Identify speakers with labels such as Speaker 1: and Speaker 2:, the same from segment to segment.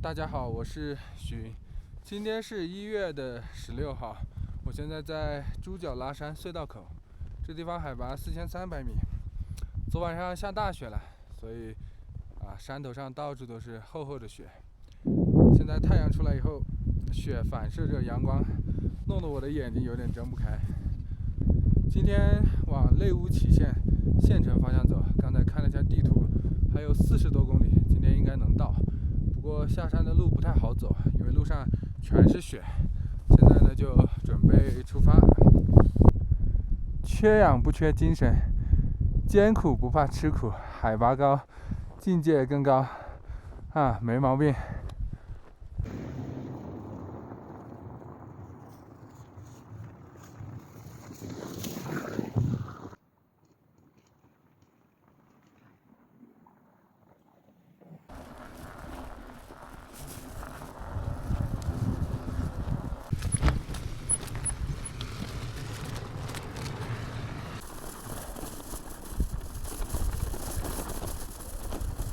Speaker 1: 大家好，我是许。今天是1月16号，我现在在猪脚拉山隧道口，这地方海拔4300米。昨晚上下大雪了，所以山头上到处都是厚厚的雪。现在太阳出来以后，雪反射着阳光，弄得我的眼睛有点睁不开。今天往内乌祁县城方向走，刚才看了一下地图，还有40多公里，今天应该能到。不过下山的路不太好走，因为路上全是雪。现在呢就准备出发。缺氧不缺精神，艰苦不怕吃苦，海拔高，境界更高，没毛病。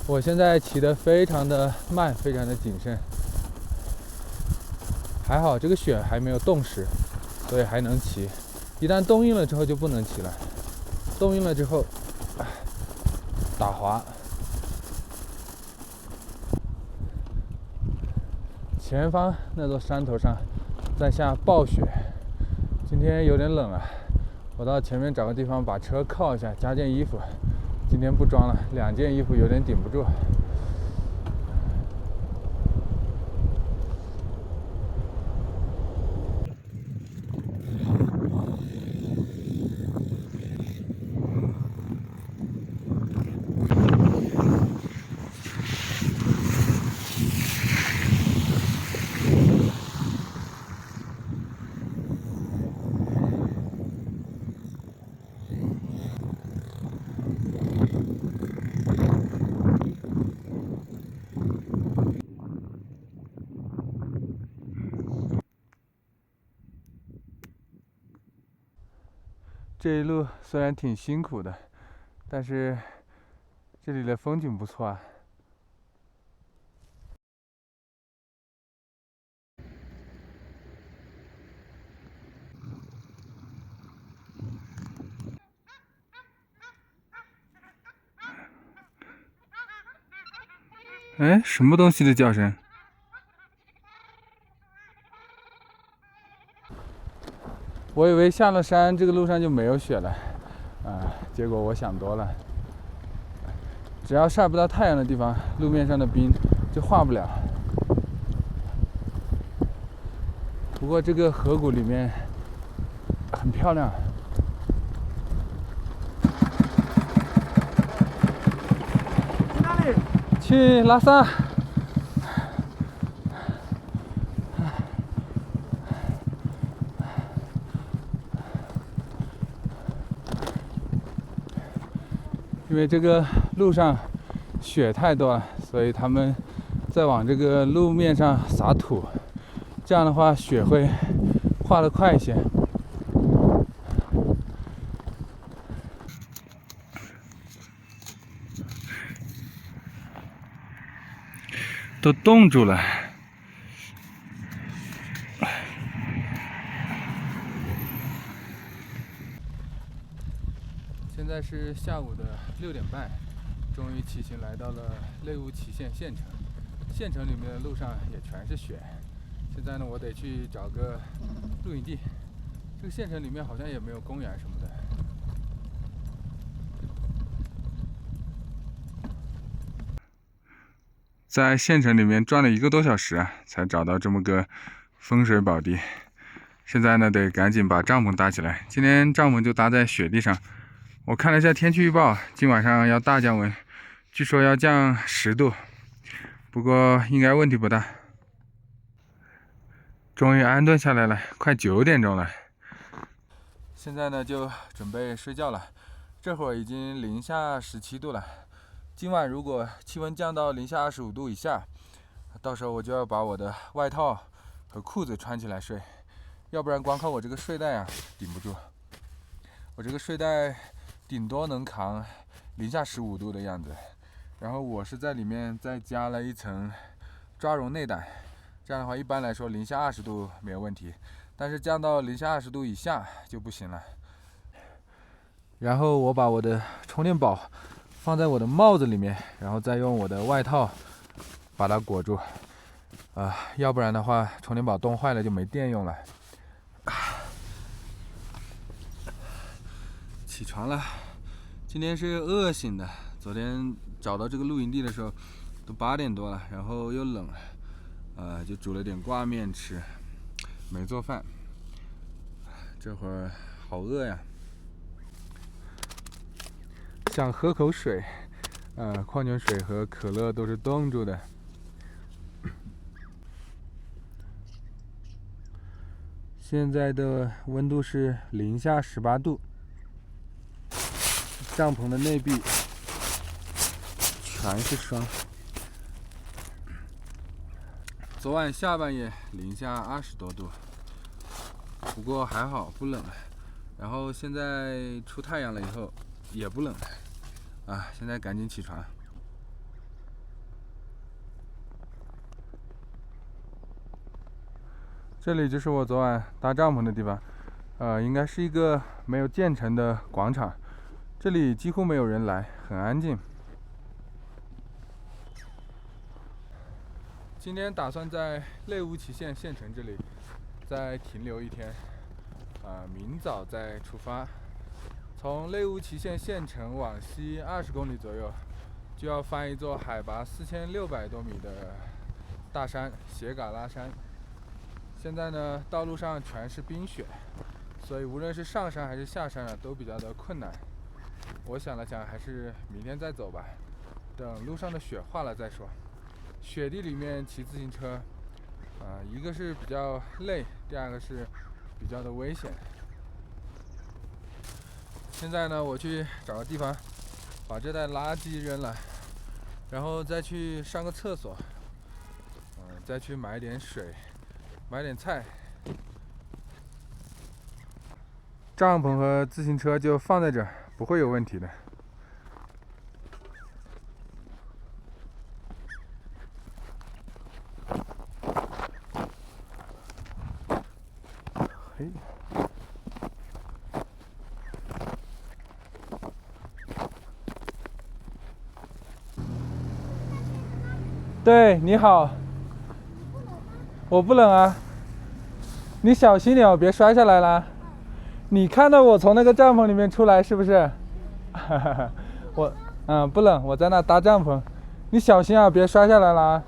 Speaker 1: 我现在骑得非常的慢，非常的谨慎。还好这个雪还没有冻实，所以还能骑。一旦冻硬了之后就不能骑了。冻硬了之后，打滑。前方那座山头上在下暴雪，今天有点冷啊。我到前面找个地方把车靠一下，加件衣服。今天不装了，2件衣服有点顶不住。这一路虽然挺辛苦的，但是这里的风景不错啊。哎，什么东西的叫声？我以为下了山这个路上就没有雪了，结果我想多了。只要晒不到太阳的地方，路面上的冰就化不了。不过这个河谷里面很漂亮。去哪里？去拉萨。因为这个路上雪太多了，所以他们在往这个路面上撒土，这样的话雪会化得快一些。都冻住了。现在是下午的6点半，终于骑行来到了内乌祁县城。县城里面的路上也全是雪。现在呢，我得去找个露营地。这个县城里面好像也没有公园什么的。在县城里面转了1个多小时才找到这么个风水宝地。现在呢，得赶紧把帐篷搭起来。今天帐篷就搭在雪地上。我看了一下天气预报，今晚上要大降温，据说要降10度，不过应该问题不大。终于安顿下来了，快9点钟了。现在呢就准备睡觉了，这会儿已经零下17度了。今晚如果气温降到零下25度以下，到时候我就要把我的外套和裤子穿起来睡，要不然光靠我这个睡袋顶不住。我这个睡袋顶多能扛零下15度的样子，然后我是在里面再加了一层抓绒内胆。这样的话，一般来说零下20度没有问题，但是降到零下20度以下就不行了。然后我把我的充电宝放在我的帽子里面，然后再用我的外套把它裹住。要不然的话，充电宝冻坏了就没电用了。起床了，今天是饿醒的。昨天找到这个露营地的时候，都8点多了，然后又冷了。就煮了点挂面吃，没做饭。这会儿好饿呀，想喝口水。矿泉水和可乐都是冻住的。现在的温度是零下18度，帐篷的内壁全是霜。昨晚下半夜零下20多度，不过还好不冷了。然后现在出太阳了以后也不冷了。现在赶紧起床。这里就是我昨晚搭帐篷的地方，应该是一个没有建成的广场，这里几乎没有人来，很安静。今天打算在内乌祁县县城这里再停留1天，明早再出发。从内乌祁县县城往西20公里左右，就要翻一座海拔4600多米的大山——斜嘎拉山。现在呢，道路上全是冰雪，所以无论是上山还是下山都比较的困难。我想了想，还是明天再走吧，等路上的雪化了再说。雪地里面骑自行车，一个是比较累，第二个是比较的危险。现在呢，我去找个地方把这袋垃圾扔了，然后再去上个厕所，再去买点水，买点菜。帐篷和自行车就放在这儿，不会有问题的。对，你好。我不冷啊，你小心点哦，别摔下来啦。你看到我从那个帐篷里面出来是不是？我不冷，我在那搭帐篷，你小心啊，别摔下来啦。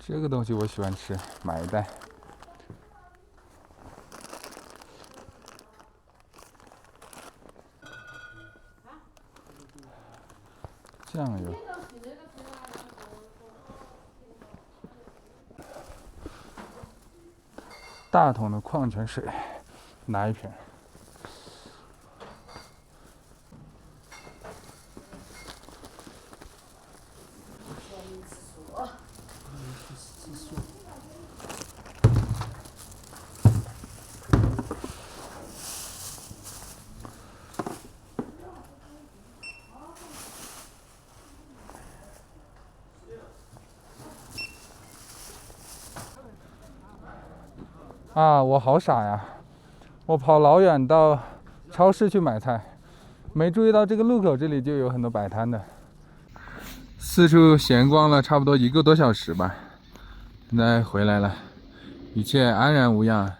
Speaker 1: 这个东西我喜欢吃，买一袋。酱油。大桶的矿泉水，拿1瓶。我好傻呀！我跑老远到超市去买菜，没注意到这个路口这里就有很多摆摊的。四处闲逛了差不多1个多小时吧，现在回来了，一切安然无恙。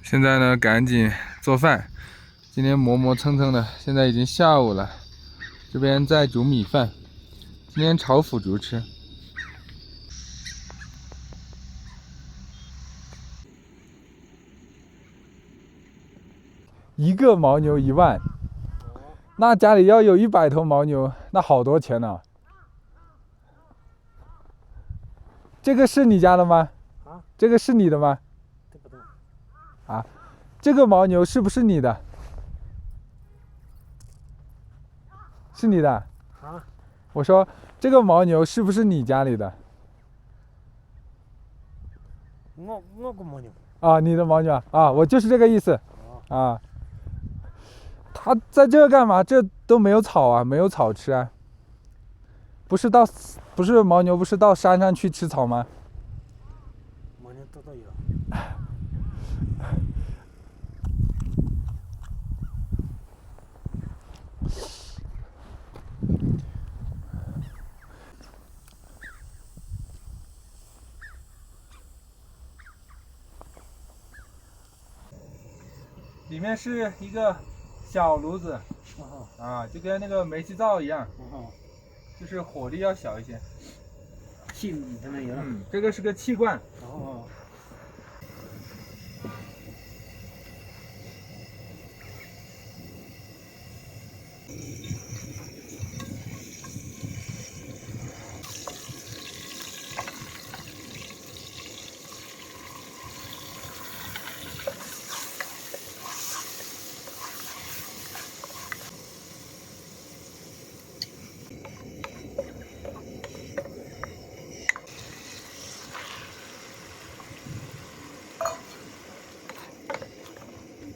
Speaker 1: 现在呢，赶紧做饭。今天磨磨蹭蹭的，现在已经下午了。这边在煮米饭，今天炒腐竹吃。一个牦牛1万，那家里要有100头牦牛，那好多钱呢。这个是你家的吗？这个是你的吗？这个牦牛是不是你的？是你的？
Speaker 2: 啊，
Speaker 1: 我说这个牦牛是不是你家里的？
Speaker 2: 我个牦牛。
Speaker 1: 啊，你的牦牛啊，我就是这个意思
Speaker 2: 哦，
Speaker 1: 啊。它在这干嘛？这都没有草啊，没有草吃啊。不是牦牛不是到山上去吃草吗？
Speaker 2: 牦牛都有。
Speaker 1: 里面是一个小炉子
Speaker 2: 哦
Speaker 1: 啊，就跟那个煤气灶一样，
Speaker 2: 哦，
Speaker 1: 就是火力要小一些。
Speaker 2: 气里头有了。
Speaker 1: 这个是个气罐。
Speaker 2: 哦，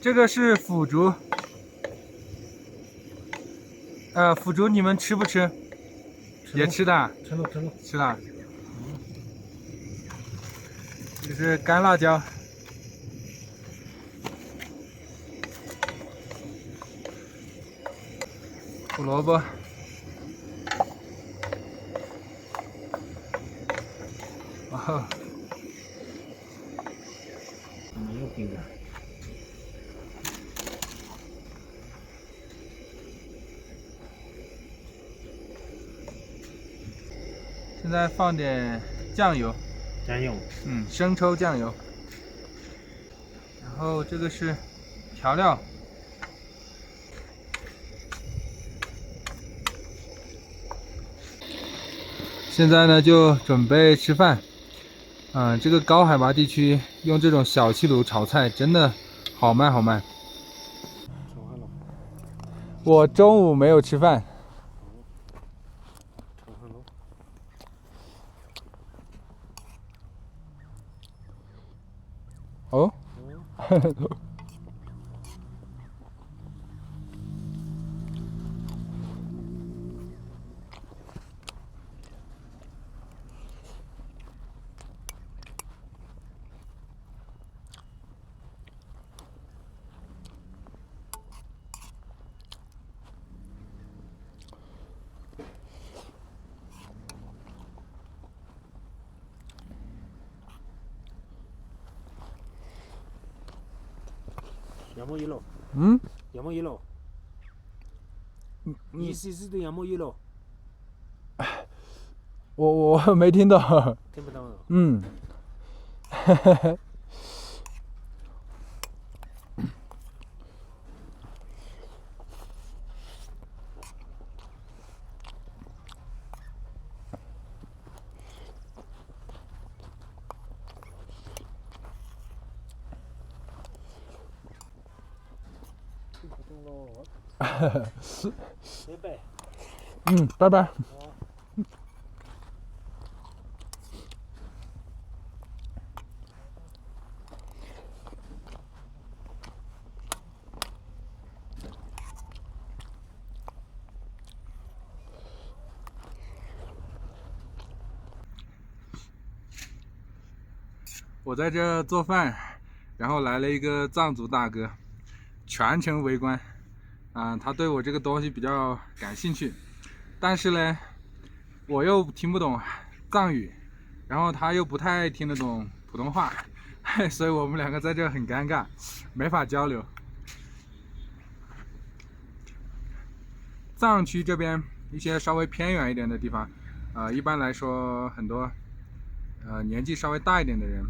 Speaker 1: 这个是腐竹，腐竹你们吃不吃？也吃的，
Speaker 2: 吃了。
Speaker 1: 吃了。这是干辣椒，胡萝卜，哦，
Speaker 2: 没有冰的。
Speaker 1: 现在放点酱油，
Speaker 2: 酱油。
Speaker 1: 生抽酱油。然后这个是调料，现在呢就准备吃饭。这个高海拔地区用这种小气炉炒菜真的好慢好慢。
Speaker 2: 吃完了。
Speaker 1: 我中午没有吃饭。
Speaker 2: 吃完了。
Speaker 1: 哦。
Speaker 2: 要么一箩。要么一箩。意思是的，要么一箩。
Speaker 1: 我没听懂。
Speaker 2: 听不懂。听不懂了。拜拜。
Speaker 1: 拜拜。我在这做饭，然后来了一个藏族大哥，全程围观。他对我这个东西比较感兴趣，但是呢，我又听不懂藏语，然后他又不太听得懂普通话，所以我们两个在这很尴尬，没法交流。藏区这边一些稍微偏远一点的地方，一般来说很多年纪稍微大一点的人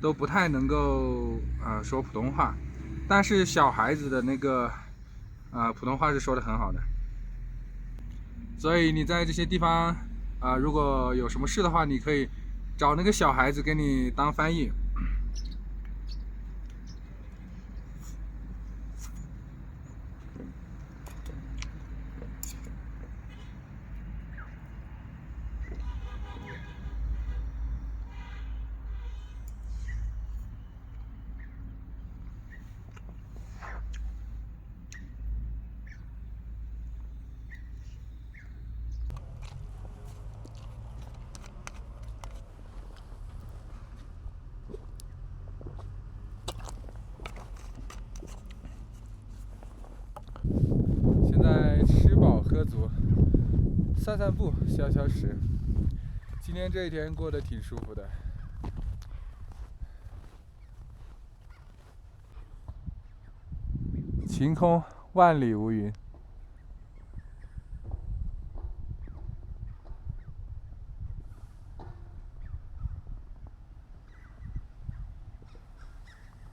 Speaker 1: 都不太能够说普通话，但是小孩子的那个普通话是说的很好的，所以你在这些地方如果有什么事的话，你可以找那个小孩子给你当翻译。个组，散散步，消消食。今天这一天过得挺舒服的。晴空万里无云。